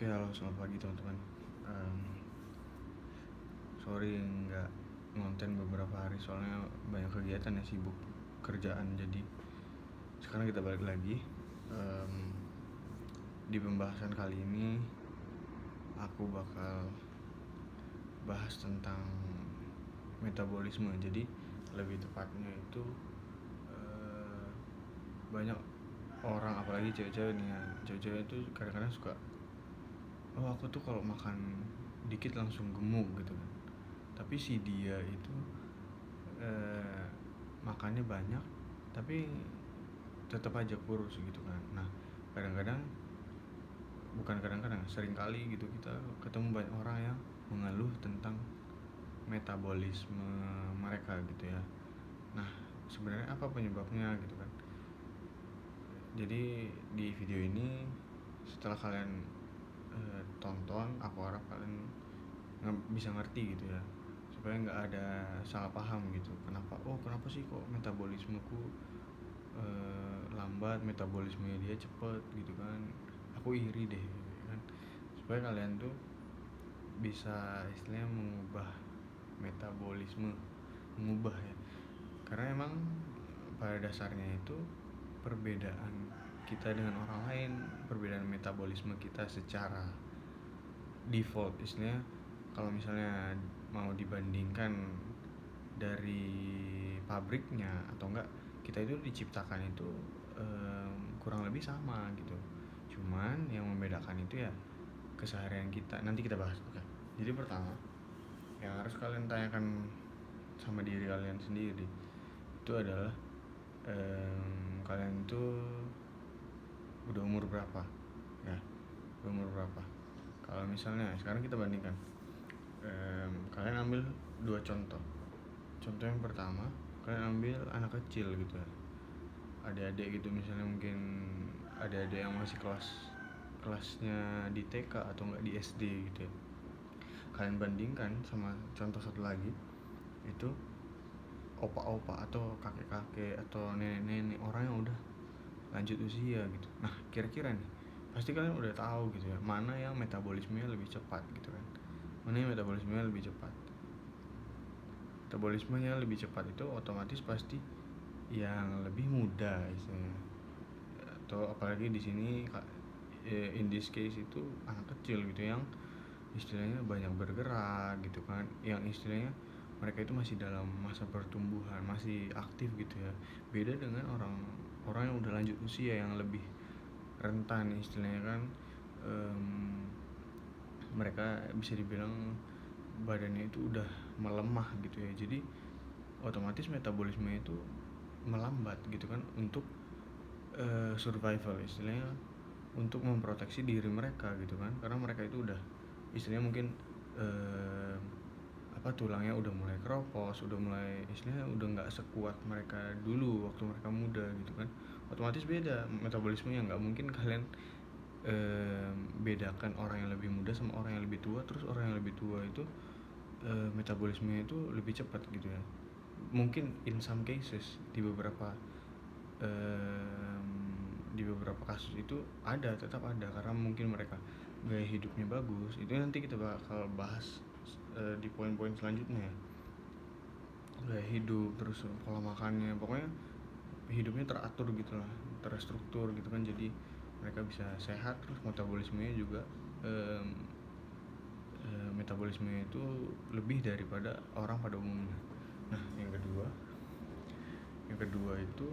Oke, halo, selamat pagi teman-teman. Em, Sorry nggak ngonten beberapa hari soalnya banyak kegiatan ya, sibuk kerjaan. Jadi sekarang kita balik lagi. Em, di pembahasan kali ini aku bakal bahas tentang metabolisme. Jadi lebih tepatnya itu eh, banyak orang, apalagi cewek-cewek nih ya, cewek-cewek itu kadang-kadang suka, oh aku tuh kalau makan dikit langsung gemuk gitu kan. Tapi si dia itu eh, makannya banyak tapi tetap aja kurus gitu kan. Nah, kadang-kadang, bukan kadang-kadang, sering kali gitu kita ketemu banyak orang yang mengeluh tentang metabolisme mereka gitu ya. Nah, sebenarnya apa penyebabnya gitu kan. Jadi di video ini, setelah kalian tonton, aku harap kalian bisa ngerti gitu ya, supaya nggak ada salah paham gitu. Kenapa sih kok metabolismeku lambat, metabolismenya dia cepet gitu kan. Aku iri deh kan. Supaya kalian tuh bisa istilahnya mengubah metabolisme, mengubah ya. Karena emang pada dasarnya itu perbedaan kita dengan orang lain, perbedaan metabolisme kita secara default istilahnya, kalau misalnya mau dibandingkan dari pabriknya atau enggak, kita itu diciptakan itu kurang lebih sama gitu. Cuman yang membedakan itu ya keseharian kita. Nanti kita bahas. Oke. Jadi pertama yang harus kalian tanyakan sama diri kalian sendiri itu adalah kalian tuh udah umur berapa ya, udah umur berapa. Kalau misalnya sekarang kita bandingkan, kalian ambil dua contoh. Contoh yang pertama, kalian ambil anak kecil gitu ya, adik-adik gitu, misalnya mungkin adik-adik yang masih kelasnya di TK atau enggak di SD gitu ya. Kalian bandingkan sama contoh satu lagi, itu opa-opa atau kakek-kakek atau nenek-nenek, orang yang udah lanjut usia gitu. Nah, kira-kira nih pasti kalian udah tahu gitu ya, mana yang metabolismenya lebih cepat gitu kan. Mana yang metabolismenya lebih cepat. Metabolismenya lebih cepat itu otomatis pasti yang lebih muda istilahnya. Atau apalagi di sini in this case itu anak kecil gitu, yang istilahnya banyak bergerak gitu kan, yang istilahnya mereka itu masih dalam masa pertumbuhan, masih aktif gitu ya. Beda dengan orang yang udah lanjut usia, yang lebih rentan istilahnya kan. Mereka bisa dibilang badannya itu udah melemah gitu ya. Jadi otomatis metabolisme itu melambat gitu kan, untuk survival istilahnya, untuk memproteksi diri mereka gitu kan. Karena mereka itu udah istilahnya mungkin tulangnya udah mulai keropos, udah mulai istilahnya udah nggak sekuat mereka dulu waktu mereka muda gitu kan. Otomatis beda metabolismenya. Nggak mungkin kalian bedakan orang yang lebih muda sama orang yang lebih tua, terus orang yang lebih tua itu metabolismenya itu lebih cepat gitu ya. Mungkin in some cases, di beberapa kasus itu tetap ada, karena mungkin mereka gaya hidupnya bagus. Itu nanti kita bakal bahas di poin-poin selanjutnya. Gaya hidup, terus pola makannya, pokoknya hidupnya teratur gitu lah, terstruktur gitu kan. Jadi mereka bisa sehat, terus metabolismenya juga metabolismenya itu lebih daripada orang pada umumnya. Nah, yang kedua itu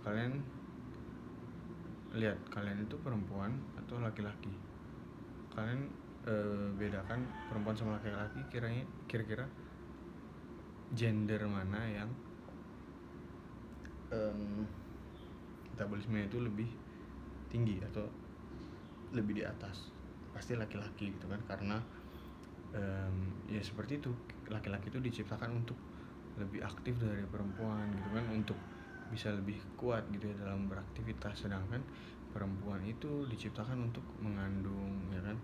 kalian lihat, kalian itu perempuan atau laki-laki. Kalian bedakan perempuan sama laki-laki, kira-kira gender mana yang metabolisme itu lebih tinggi atau lebih di atas. Pasti laki-laki gitu kan, karena ya seperti itu, laki-laki itu diciptakan untuk lebih aktif dari perempuan gitu kan, untuk bisa lebih kuat gitu ya dalam beraktivitas. Sedangkan perempuan itu diciptakan untuk mengandung ya kan,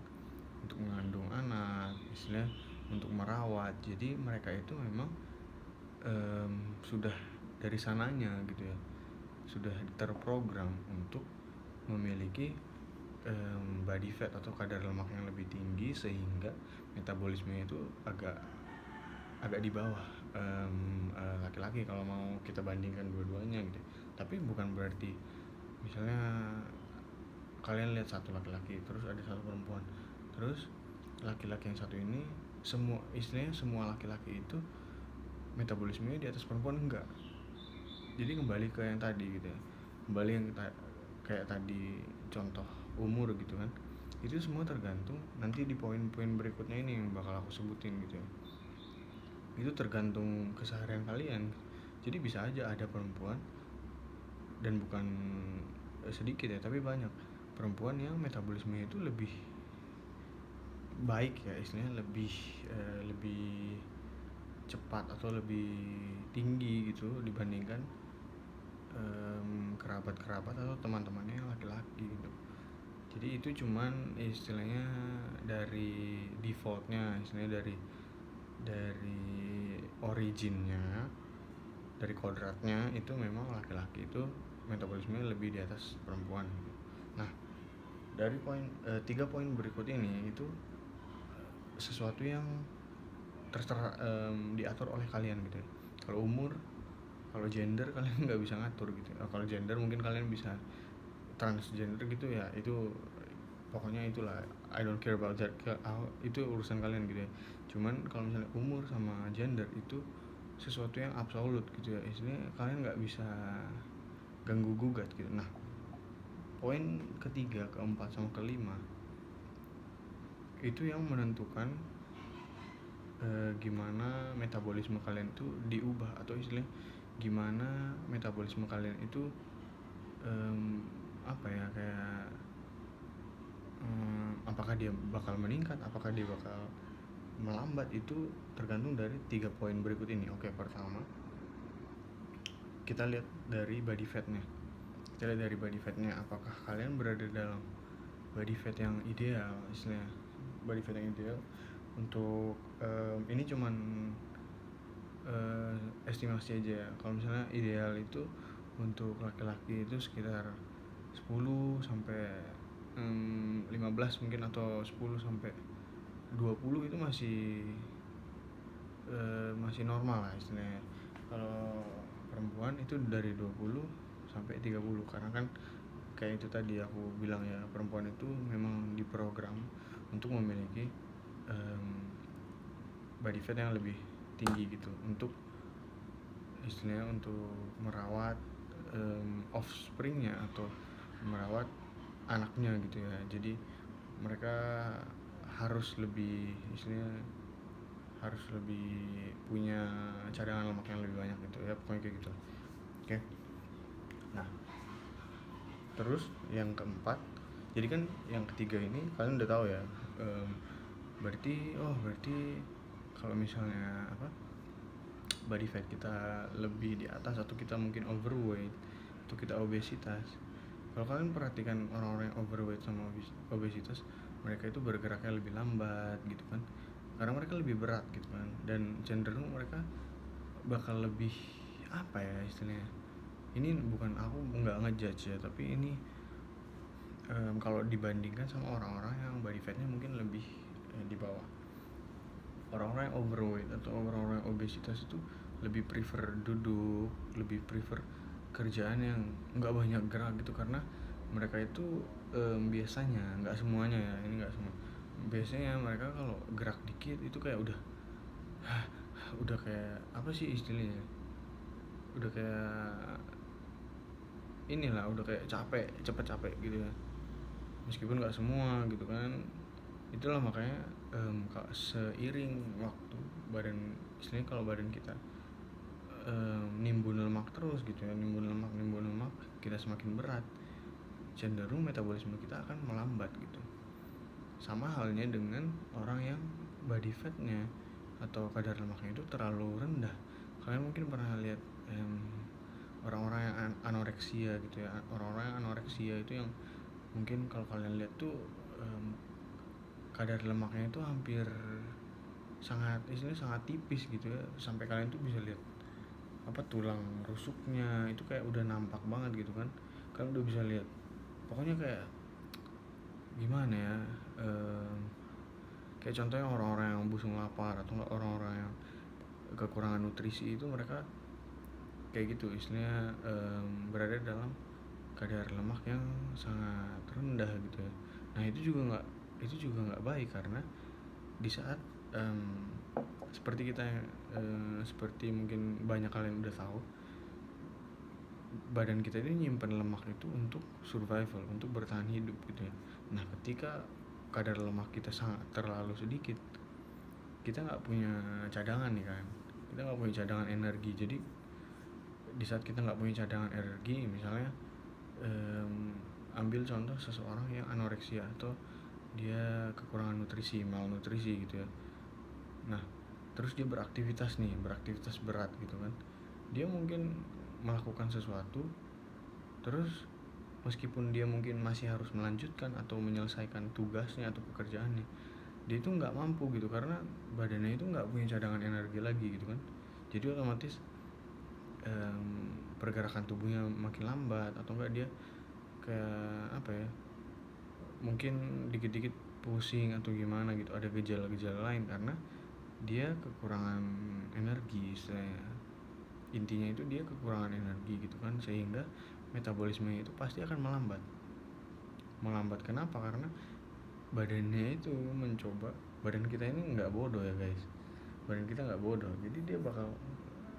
untuk mengandung anak, istilahnya untuk merawat. Jadi mereka itu memang sudah dari sananya gitu ya, sudah terprogram untuk memiliki body fat atau kadar lemak yang lebih tinggi, sehingga metabolismenya itu agak di bawah laki-laki kalau mau kita bandingkan dua-duanya gitu. Tapi bukan berarti misalnya kalian lihat satu laki-laki terus ada satu perempuan, terus laki-laki yang satu ini semua laki-laki itu metabolismenya di atas perempuan, enggak. Jadi kembali ke yang tadi gitu ya, kembali yang kayak tadi contoh umur gitu kan, itu semua tergantung nanti di poin-poin berikutnya ini yang bakal aku sebutin gitu ya. Itu tergantung keseharian kalian. Jadi bisa aja ada perempuan, dan bukan sedikit ya, tapi banyak perempuan yang metabolismenya itu lebih baik ya, istilahnya lebih cepat atau lebih tinggi gitu dibandingkan kerabat-kerabat atau teman-temannya yang laki-laki gitu. Jadi itu cuman istilahnya dari defaultnya, istilahnya dari originnya, dari kodratnya itu memang laki-laki itu metabolismenya lebih di atas perempuan gitu. Nah, dari 3 poin berikut ini itu sesuatu yang terserah diatur oleh kalian gitu ya. Kalau umur, kalau gender kalian nggak bisa ngatur gitu ya. Kalau gender mungkin kalian bisa transgender gitu ya, itu pokoknya itulah, I don't care about that, itu urusan kalian gitu ya. Cuman kalau misalnya umur sama gender itu sesuatu yang absolut gitu ya, istilahnya kalian nggak bisa ganggu gugat gitu. Nah, poin ketiga, keempat, sama kelima itu yang menentukan gimana metabolisme kalian itu diubah, atau istilahnya gimana metabolisme kalian itu apakah dia bakal meningkat, apakah dia bakal melambat, itu tergantung dari 3 poin berikut ini. Oke, pertama kita lihat dari body fatnya. Apakah kalian berada dalam body fat yang ideal, istilahnya body fat yang ideal untuk ini cuman estimasi aja ya. Kalau misalnya ideal itu untuk laki-laki itu sekitar 10 sampai 15 mungkin, atau 10 sampai 20 itu masih normal lah istilahnya. Kalau perempuan itu dari 20 sampai 30, karena kan kayak itu tadi aku bilang ya, perempuan itu memang diprogram untuk memiliki body fat yang lebih tinggi gitu, untuk istilahnya untuk merawat offspringnya atau merawat anaknya gitu ya. Jadi mereka harus lebih punya cadangan lemak yang lebih banyak gitu ya, pokoknya kayak gitu. Oke. Nah, terus yang keempat, jadi kan yang ketiga ini kalian udah tahu ya, berarti kalau misalnya body fat kita lebih di atas, atau kita mungkin overweight, atau kita obesitas. Kalau kalian perhatikan orang-orang yang overweight sama obesitas, mereka itu bergeraknya lebih lambat gitu kan, karena mereka lebih berat gitu kan, dan cenderung mereka bakal lebih istilahnya, ini bukan, aku nggak ngejudge ya, tapi ini kalau dibandingkan sama orang-orang yang body fatnya mungkin lebih di bawah. Orang-orang yang overweight atau orang-orang yang obesitas itu lebih prefer duduk, lebih prefer kerjaan yang nggak banyak gerak gitu, karena mereka itu biasanya, nggak semuanya ya, ini nggak semua, biasanya mereka kalau gerak dikit itu kayak udah kayak apa sih istilahnya, udah kayak udah kayak cepet capek gitu ya, meskipun nggak semua gitu kan. Itulah makanya seiring waktu istilahnya kalau badan kita nimbun lemak terus gitu ya, nimbun lemak, kita semakin berat, cenderung metabolisme kita akan melambat gitu. Sama halnya dengan orang yang body fatnya atau kadar lemaknya itu terlalu rendah. Kalian mungkin pernah lihat orang-orang yang anoreksia gitu ya. Orang-orang yang anoreksia itu yang mungkin kalau kalian lihat tuh kadar lemaknya itu hampir sangat tipis gitu ya, sampai kalian tuh bisa lihat tulang rusuknya itu kayak udah nampak banget gitu kan. Kalian udah bisa lihat, pokoknya kayak gimana ya, kayak contohnya orang-orang yang busung lapar atau enggak orang-orang yang kekurangan nutrisi itu mereka kayak gitu istilahnya, berada dalam kadar lemak yang sangat rendah gitu ya. Nah itu juga nggak baik karena di saat seperti kita seperti mungkin banyak kalian udah tahu, badan kita ini nyimpen lemak itu untuk survival, untuk bertahan hidup gitu ya. Nah ketika kadar lemak kita sangat terlalu sedikit, kita nggak punya cadangan nih kan, kita nggak punya cadangan energi. Jadi di saat kita nggak punya cadangan energi, misalnya ambil contoh seseorang yang anoreksia atau dia kekurangan nutrisi, malnutrisi gitu ya. Nah terus dia beraktivitas berat gitu kan, dia mungkin melakukan sesuatu, terus meskipun dia mungkin masih harus melanjutkan atau menyelesaikan tugasnya atau pekerjaannya, dia itu nggak mampu gitu karena badannya itu nggak punya cadangan energi lagi gitu kan. Jadi otomatis pergerakan tubuhnya makin lambat atau enggak dia kayak apa ya, mungkin dikit-dikit pusing atau gimana gitu, ada gejala-gejala lain karena dia kekurangan energi istilahnya. Intinya itu dia kekurangan energi gitu kan, sehingga metabolismenya itu pasti akan melambat. Kenapa? Karena badannya itu mencoba, badan kita ini nggak bodoh ya guys, badan kita nggak bodoh, jadi dia bakal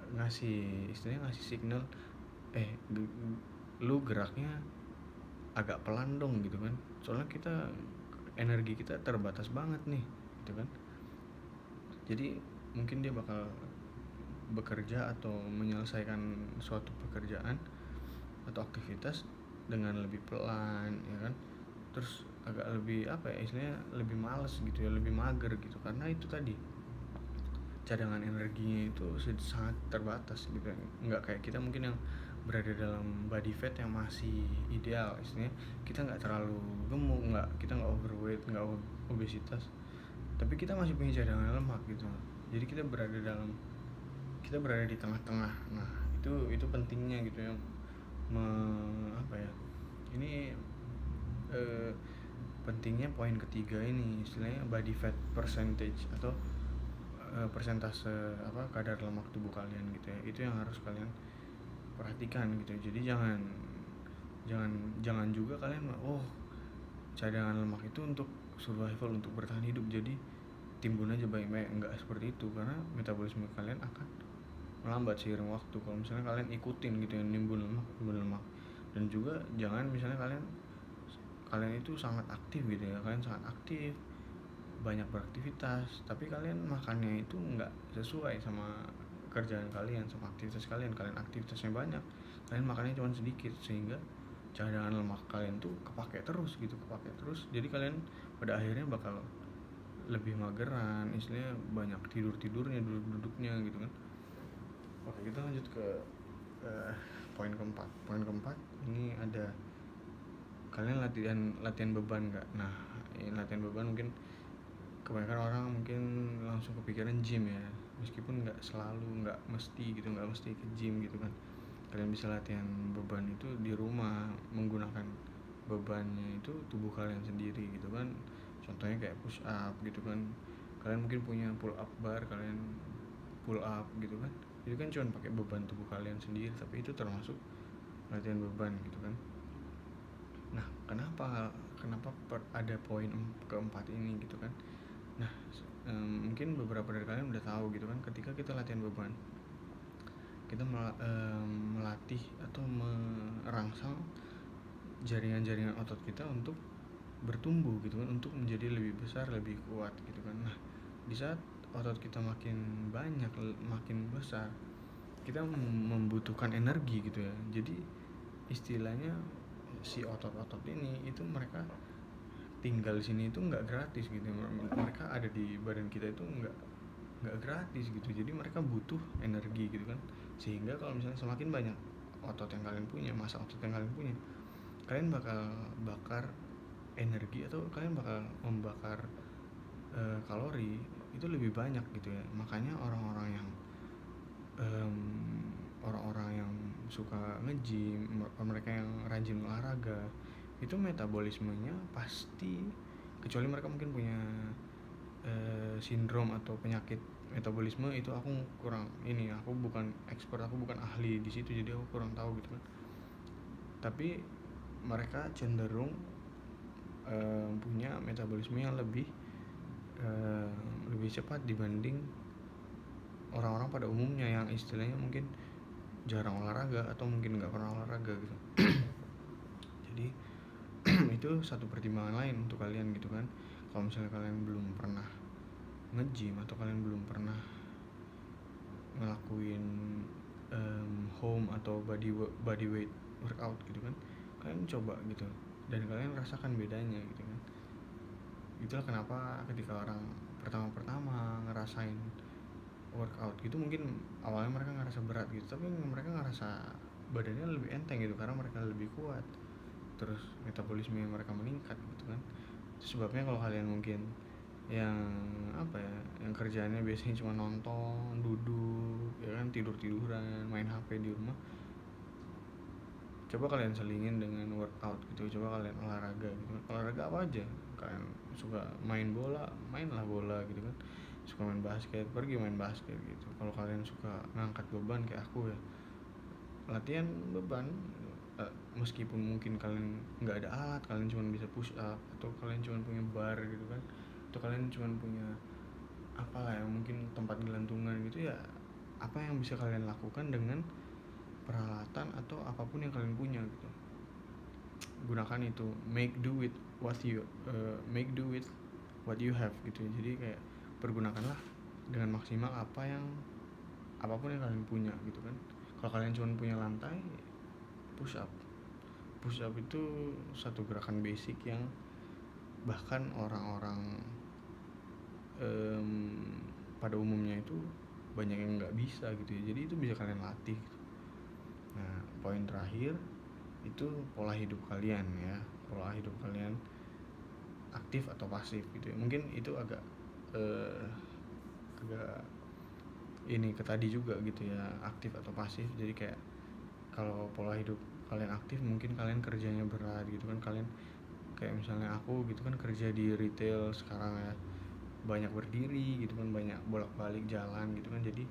ngasih signal, lu geraknya agak pelan dong gitu kan, soalnya energi kita terbatas banget nih gitu kan. Jadi mungkin dia bakal bekerja atau menyelesaikan suatu pekerjaan atau aktivitas dengan lebih pelan ya kan, terus agak lebih apa ya istilahnya, lebih males gitu ya, lebih mager gitu, karena itu tadi cadangan energinya itu sangat terbatas gitu ya. Nggak kayak kita mungkin yang berada dalam body fat yang masih ideal, istilahnya kita nggak terlalu gemuk, kita nggak overweight, nggak obesitas, tapi kita masih punya cadangan lemak gitu. Jadi kita berada di tengah-tengah. Nah itu pentingnya gitu ya, apa ya, ini pentingnya poin ketiga ini istilahnya body fat percentage atau persentase kadar lemak tubuh kalian gitu ya. Itu yang harus kalian perhatikan gitu. Jadi jangan juga kalian cadangan lemak itu untuk survival, untuk bertahan hidup, jadi timbun aja banyak-banyak. Enggak seperti itu, karena metabolisme kalian akan melambat seiring waktu kalau misalnya kalian ikutin gitu ya, nimbun lemak. Dan juga jangan misalnya kalian itu sangat aktif gitu ya, kalian sangat aktif, banyak beraktivitas, tapi kalian makannya itu nggak sesuai sama kerjaan kalian, sama aktivitas kalian aktivitasnya banyak, kalian makannya cuma sedikit, sehingga cadangan lemak kalian tuh kepake terus, jadi kalian pada akhirnya bakal lebih mageran, istilahnya banyak tidurnya, duduknya gitu kan. Oke, kita lanjut ke poin keempat ini ada, kalian latihan beban nggak? Nah ini latihan beban mungkin kebanyakan orang mungkin langsung kepikiran gym ya, meskipun nggak mesti ke gym gitu kan. Kalian bisa latihan beban itu di rumah menggunakan bebannya itu tubuh kalian sendiri gitu kan. Contohnya kayak push up gitu kan, kalian mungkin punya pull up bar, kalian pull up gitu kan, itu kan cuma pakai beban tubuh kalian sendiri, tapi itu termasuk latihan beban gitu kan. Nah kenapa ada poin keempat ini gitu kan. Nah mungkin beberapa dari kalian udah tahu gitu kan, ketika kita latihan beban, kita melatih atau merangsang jaringan-jaringan otot kita untuk bertumbuh gitu kan, untuk menjadi lebih besar, lebih kuat gitu kan. Nah di saat otot kita makin banyak, makin besar, kita membutuhkan energi gitu ya. Jadi istilahnya si otot-otot ini itu mereka tinggal di sini itu nggak gratis gitu, mereka ada di badan kita itu nggak gratis gitu, jadi mereka butuh energi gitu kan. Sehingga kalau misalnya semakin banyak otot yang kalian punya, massa otot yang kalian punya, kalian bakal bakar energi atau kalian bakal membakar kalori itu lebih banyak gitu ya. Makanya orang-orang yang suka nge-gym, mereka yang rajin olahraga itu metabolismenya pasti, kecuali mereka mungkin punya sindrom atau penyakit metabolisme, itu aku kurang ini, aku bukan expert, aku bukan ahli di situ, jadi aku kurang tahu gitu kan. Tapi mereka cenderung punya metabolisme yang lebih cepat dibanding orang-orang pada umumnya yang istilahnya mungkin jarang olahraga atau mungkin nggak pernah olahraga gitu. Jadi itu satu pertimbangan lain untuk kalian gitu kan. Kalau misalnya kalian belum pernah nge-gym atau kalian belum pernah ngelakuin home atau body weight workout gitu kan, kalian coba gitu dan kalian rasakan bedanya gitu kan. Itulah kenapa ketika orang pertama-pertama ngerasain workout gitu, mungkin awalnya mereka ngerasa berat gitu, tapi mereka ngerasa badannya lebih enteng gitu karena mereka lebih kuat, terus metabolisme mereka meningkat gitu kan. Itu sebabnya kalau kalian mungkin yang yang kerjaannya biasanya cuma nonton, duduk ya kan, tiduran, main HP di rumah, coba kalian selingin dengan workout gitu. Coba kalian olahraga gitu kan. Olahraga apa aja, kalian suka main bola, mainlah bola gitu kan. Suka main basket, pergi main basket gitu. Kalau kalian suka ngangkat beban kayak aku ya, latihan beban, meskipun mungkin kalian nggak ada alat, kalian cuma bisa push up, atau kalian cuma punya bar gitu kan, atau kalian cuma punya apalah yang mungkin tempat gelantungan gitu ya, apa yang bisa kalian lakukan dengan peralatan atau apapun yang kalian punya gitu. Gunakan itu, make do with what you have gitu. Jadi kayak pergunakanlah dengan maksimal apapun yang kalian punya gitu kan. Kalau kalian cuma punya lantai, push up itu satu gerakan basic yang bahkan orang-orang pada umumnya itu banyak yang nggak bisa gitu ya. Jadi itu bisa kalian latih gitu. Nah, poin terakhir itu pola hidup kalian ya. Pola hidup kalian aktif atau pasif gitu ya. Mungkin itu agak ini ke tadi juga gitu ya, aktif atau pasif. Jadi kayak kalau pola hidup kalian aktif, mungkin kalian kerjanya berat gitu kan. Kalian kayak misalnya aku gitu kan, kerja di retail sekarang ya, banyak berdiri gitu kan, banyak bolak-balik jalan gitu kan. Jadi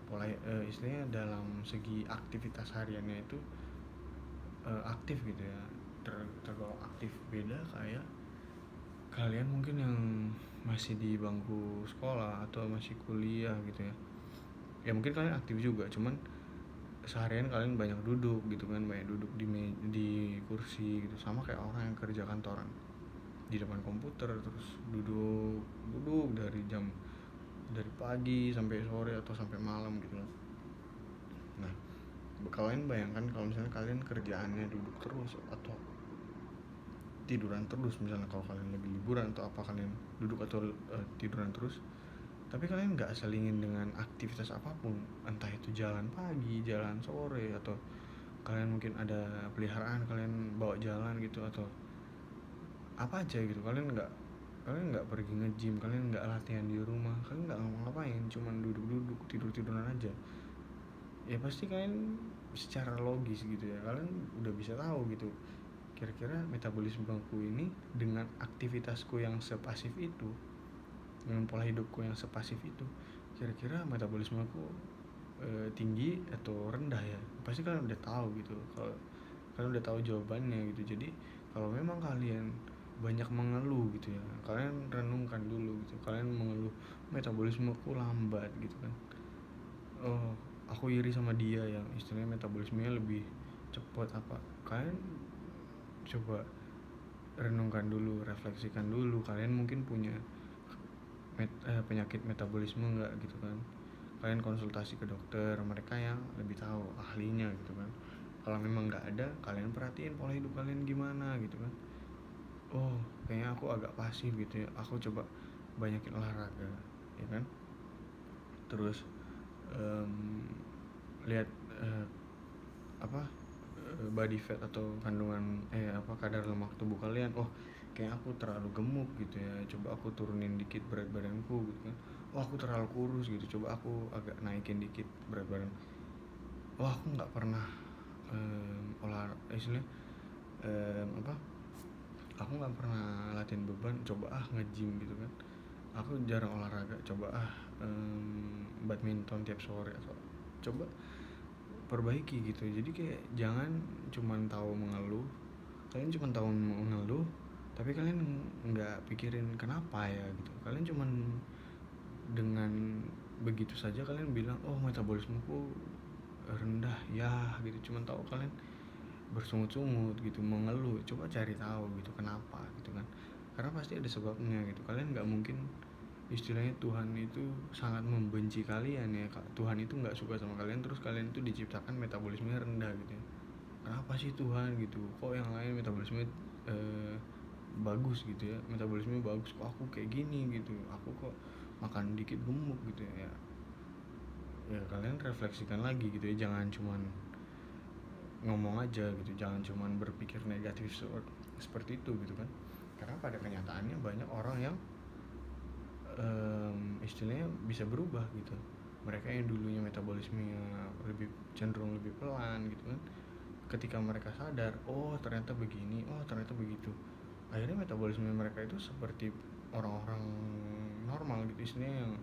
pola istilahnya dalam segi aktivitas hariannya itu aktif gitu ya, tergolong aktif. Beda kayak kalian mungkin yang masih di bangku sekolah atau masih kuliah gitu ya. Ya mungkin kalian aktif juga, cuman seharian kalian banyak duduk gitu kan, banyak duduk di kursi gitu, sama kayak orang yang kerja kantoran di depan komputer terus duduk dari pagi sampai sore atau sampai malam gitu loh. Nah, kalian bayangkan kalau misalnya kalian kerjaannya duduk terus atau tiduran terus, misalnya kalau kalian lagi liburan atau apa, kalian duduk atau tiduran terus, tapi kalian nggak selingin dengan aktivitas apapun, entah itu jalan pagi, jalan sore, atau kalian mungkin ada peliharaan kalian bawa jalan gitu, atau apa aja gitu. Kalian nggak pergi nge-gym, kalian nggak latihan di rumah, kalian nggak ngapa-ngapain, cuman duduk-duduk, tiduran aja, ya pasti kalian secara logis gitu ya, kalian udah bisa tahu gitu kira-kira metabolisme aku ini dengan aktivitasku yang sepasif itu, dengan pola hidupku yang sepasif itu, kira-kira metabolisme aku tinggi atau rendah ya. Pasti kalian udah tahu gitu, kalau kalian udah tahu jawabannya gitu. Jadi kalau memang kalian banyak mengeluh gitu ya, kalian renungkan dulu gitu. Kalian mengeluh metabolismeku lambat gitu kan, oh aku iri sama dia yang istilahnya metabolismenya lebih cepat apa, kalian coba renungkan dulu, refleksikan dulu, kalian mungkin punya penyakit metabolisme nggak gitu kan. Kalian konsultasi ke dokter, mereka yang lebih tahu, ahlinya gitu kan. Kalau memang nggak ada, kalian perhatiin pola hidup kalian gimana gitu kan. Oh kayaknya aku agak pasif gitu ya, aku coba banyakin olahraga ya kan. Terus lihat body fat atau kandungan kadar lemak tubuh kalian. Oh kayak aku terlalu gemuk gitu ya, coba aku turunin dikit berat badanku gitu kan. Oh aku terlalu kurus gitu, coba aku agak naikin dikit berat badan. Oh aku nggak pernah istilahnya apa, aku nggak pernah latihan beban, coba nge-gym gitu kan. Aku jarang olahraga, coba badminton tiap sore, atau coba perbaiki gitu. Jadi kayak jangan cuman tahu mengeluh, kalian cuman tahu mengeluh tapi kalian nggak pikirin kenapa ya gitu. Kalian cuman dengan begitu saja kalian bilang oh metabolismeku rendah ya gitu, cuman tahu kalian bersungut-sungut gitu, mengeluh. Coba cari tahu gitu kenapa gitu kan, karena pasti ada sebabnya gitu. Kalian nggak mungkin, istilahnya Tuhan itu sangat membenci kalian ya, Tuhan itu nggak suka sama kalian terus kalian itu diciptakan metabolismenya rendah gitu ya. Kenapa sih Tuhan gitu, kok yang lain metabolisme bagus gitu ya, metabolisme bagus, kok aku kayak gini gitu, aku kok makan dikit gemuk gitu ya. Ya kalian refleksikan lagi gitu ya, jangan cuman ngomong aja gitu, jangan cuman berpikir negatif seperti itu gitu kan. Karena pada kenyataannya banyak orang yang istilahnya bisa berubah gitu. Mereka yang dulunya metabolismenya lebih cenderung lebih pelan gitu kan, ketika mereka sadar oh ternyata begini, oh ternyata begitu, akhirnya metabolisme mereka itu seperti orang-orang normal gitu, istilahnya yang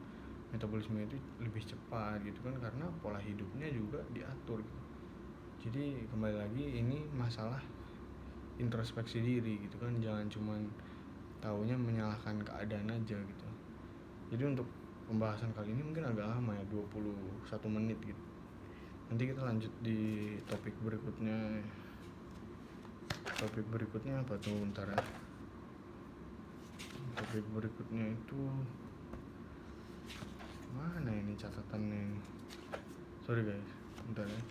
metabolisme itu lebih cepat gitu kan, karena pola hidupnya juga diatur gitu. Jadi kembali lagi ini masalah introspeksi diri gitu kan, jangan cuman taunya menyalahkan keadaan aja gitu. Jadi untuk pembahasan kali ini mungkin agak lama ya, 21 menit gitu. Nanti kita lanjut di topik berikutnya. Topik berikutnya apa tuh, bentar ya. Topik berikutnya itu mana ini catatannya ini? Sorry guys, bentar ya.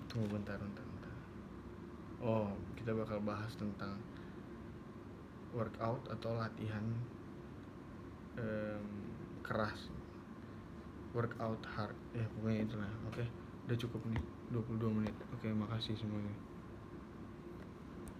Tunggu bentar. Oh, kita bakal bahas tentang workout atau latihan keras, workout hard ya, pokoknya itulah. Oke, udah cukup nih 22 menit. Oke, makasih semuanya.